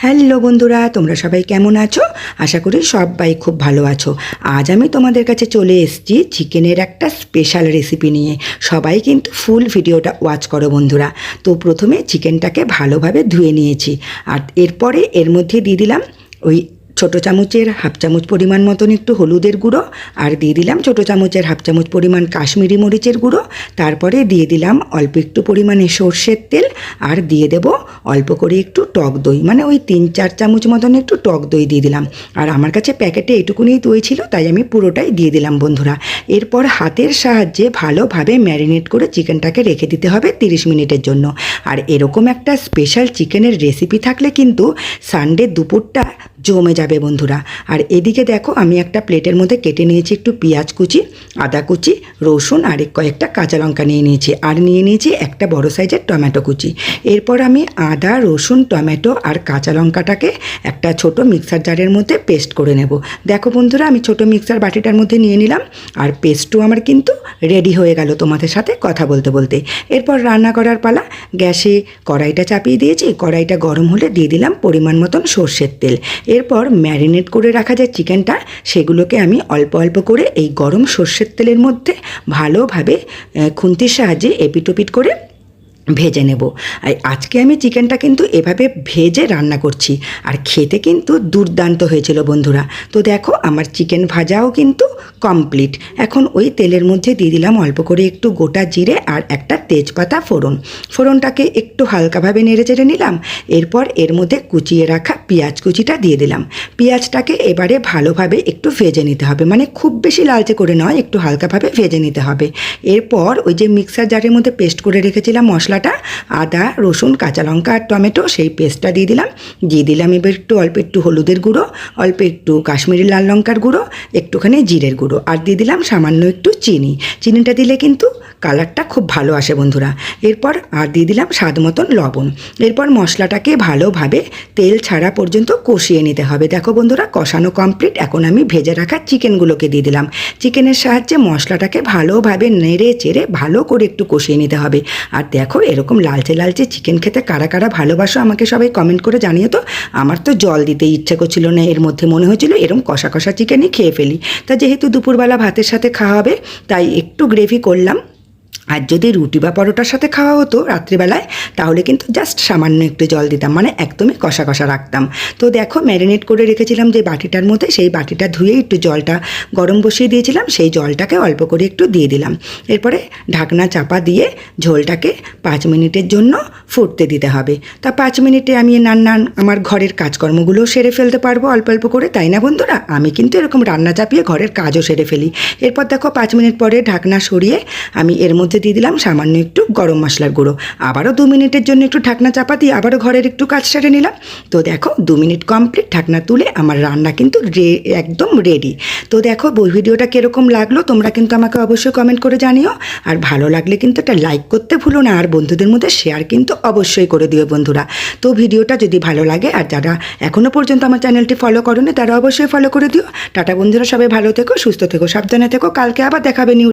Hello বন্ধুরা, তোমরা সবাই কেমন আছো? আশা করি সবাই খুব ভালো আছো। আজ আমি তোমাদের কাছে চলে এসেছি চিকেনের একটা স্পেশাল রেসিপি নিয়ে। সবাই কিন্তু ফুল ভিডিওটা ওয়াচ করো বন্ধুরা। তো প্রথমে চিকেনটাকে ভালোভাবে ধুয়ে নিয়েছি, আর এরপরে এর মধ্যে দিয়ে দিলাম ওই ছোটো চামচের হাফ চামচ পরিমাণ মতন একটু হলুদের গুঁড়ো, আর দিয়ে দিলাম ছোটো চামচের হাফ চামচ পরিমাণ কাশ্মীরি মরিচের গুঁড়ো। তারপরে দিয়ে দিলাম অল্প একটু পরিমাণে সর্ষের তেল, আর দিয়ে দেব অল্প করে একটু টক দই, মানে ওই 3-4 চামচ মতন একটু টক দই দিয়ে দিলাম। আর আমার কাছে প্যাকেটে এটুকুনি দই ছিল, তাই আমি পুরোটাই দিয়ে দিলাম বন্ধুরা। এরপর হাতের সাহায্যে ভালোভাবে ম্যারিনেট করে চিকেনটাকে রেখে দিতে হবে 30 মিনিটের জন্য। আর এরকম একটা স্পেশাল চিকেনের রেসিপি থাকলে কিন্তু সানডে দুপুরটা জমে যাবে বন্ধুরা। আর এদিকে দেখো, আমি একটা প্লেটের মধ্যে কেটে নিয়েছি একটু পেঁয়াজ কুচি, আদা কুচি, রসুন আর কয়েকটা কাঁচা লঙ্কা নিয়ে নিয়েছি, আর নিয়ে নিয়েছি একটা বড় সাইজের টমেটো কুচি। এরপর আমি আদা, রসুন, টমেটো আর কাঁচা লঙ্কাটাকে একটা ছোট মিক্সার জারের মধ্যে পেস্ট করে নেব। দেখো বন্ধুরা, আমি ছোট মিক্সার বাটিটার মধ্যে নিয়ে নিলাম, আর পেস্টও আমার কিন্তু রেডি হয়ে গেল তোমাদের সাথে কথা বলতে বলতে। এরপর রান্না করার পালা। গ্যাসে কড়াইটা চাপিয়ে দিয়েছি, কড়াইটা গরম হলে দিয়ে দিলাম পরিমাণ মতন সর্ষের তেল। এরপর ম্যারিনেট করে রাখা যে চিকেনটা, সেগুলোকে আমি অল্প অল্প করে এই গরম সর্ষের তেলের মধ্যে ভালোভাবে খুন্তির সাহায্যে এপিটোপিট করে ভেজে নেব। আর আজকে আমি চিকেনটা কিন্তু এভাবে ভেজে রান্না করছি, আর খেতে কিন্তু দুর্দান্ত হয়েছিল বন্ধুরা। তো দেখো, আমার চিকেন ভাজাও কিন্তু কমপ্লিট। এখন ওই তেলের মধ্যে দিয়ে দিলাম অল্প করে একটু গোটা জিরে আর একটা তেজপাতা ফোড়নটাকে একটু হালকাভাবে নেড়ে চেড়ে নিলাম। এরপর এর মধ্যে কুচিয়ে রাখা পেঁয়াজ কুচিটা দিয়ে দিলাম। পেঁয়াজটাকে এবারে ভালোভাবে একটু ভেজে নিতে হবে, মানে খুব বেশি লালচে করে নয়, একটু হালকাভাবে ভেজে নিতে হবে। এরপর ওই যে মিক্সার জারের মধ্যে পেস্ট করে রেখেছিলাম মশলাটা, আদা, রসুন, কাঁচা লঙ্কা আর টমেটো, সেই পেস্টটা দিয়ে দিলাম এবার অল্প একটু হলুদের গুঁড়ো, অল্প একটু কাশ্মীরি লাল লঙ্কার গুঁড়ো, একটুখানি জিরের গুঁড়ো, আর দিয়ে দিলাম সামান্য একটু চিনিটা দিলে কিন্তু কালারটা খুব ভালো আসে বন্ধুরা। এরপর আর দিয়ে দিলাম স্বাদ মতন লবণ। এরপর মশলাটাকে ভালোভাবে তেল ছাড়া পর্যন্ত কষিয়ে নিতে হবে। দেখো বন্ধুরা, কষানো কমপ্লিট। এখন আমি ভেজে রাখা চিকেনগুলোকে দিয়ে দিলাম। চিকেনের সাহায্যে মশলাটাকে ভালোভাবে নেড়ে চেড়ে ভালো করে একটু কষিয়ে নিতে হবে। আর দেখো, এরকম লালচে লালচে চিকেন খেতে কারা কারা ভালোবাসো আমাকে সবাই কমেন্ট করে জানিও তো। আমার তো জল দিতে ইচ্ছে করছিল না, এর মধ্যে মনে হয়েছিল এরকম কষা কষা চিকেনই খেয়ে ফেলি। তা যেহেতু দুপুরবেলা ভাতের সাথে খাওয়া হবে, তাই একটু গ্রেভি করলাম। আর যদি রুটি বা পরোটার সাথে খাওয়া হতো রাত্রিবেলায়, তাহলে কিন্তু জাস্ট সামান্য একটু জল দিতাম, মানে একদমই কষা কষা রাখতাম। তো দেখো, ম্যারিনেট করে রেখেছিলাম যে বাটিটার মধ্যে, সেই বাটিটা ধুয়ে একটু জলটা গরম বসিয়ে দিয়েছিলাম, সেই জলটাকে অল্প করে একটু দিয়ে দিলাম। এরপরে ঢাকনা চাপা দিয়ে ঝোলটাকে 5 মিনিটের জন্য ফুটতে দিতে হবে। তা 5 মিনিটে আমি আমার ঘরের কাজকর্মগুলোও সেরে ফেলতে পারবো অল্প অল্প করে, তাই না বন্ধুরা? আমি কিন্তু এরকম রান্না চাপিয়ে ঘরের কাজও সেরে ফেলি। এরপর দেখো, 5 মিনিট পরে ঢাকনা সরিয়ে আমি এর মধ্যে দিয়ে দিলাম সামান্য একটু গরম মশলার গুঁড়ো। আবারও 2 মিনিটের জন্য একটু ঢাকনা চাপা দিয়ে আবারও ঘরের একটু কাজ সেরে নিলাম। তো দেখো, 2 মিনিট কমপ্লিট। ঢাকনা তুলে আমার রান্না কিন্তু একদম রেডি। তো দেখো, ভিডিওটা কীরকম লাগলো তোমরা কিন্তু আমাকে অবশ্যই কমেন্ট করে জানিও। আর ভালো লাগলে কিন্তু একটা লাইক করতে ভুলো না, আর বন্ধুদের মধ্যে শেয়ার কিন্তু অবশ্যই করে দিও বন্ধুরা। তো ভিডিওটা যদি ভালো লাগে, আর যারা এখনও পর্যন্ত আমার চ্যানেলটি ফলো করোনি, তারা অবশ্যই ফলো করে দিও। টাটা বন্ধুরা, সবাই ভালো থেকো, সুস্থ থেকো, সাবধানে থেকো। কালকে আবার দেখাবে নিউ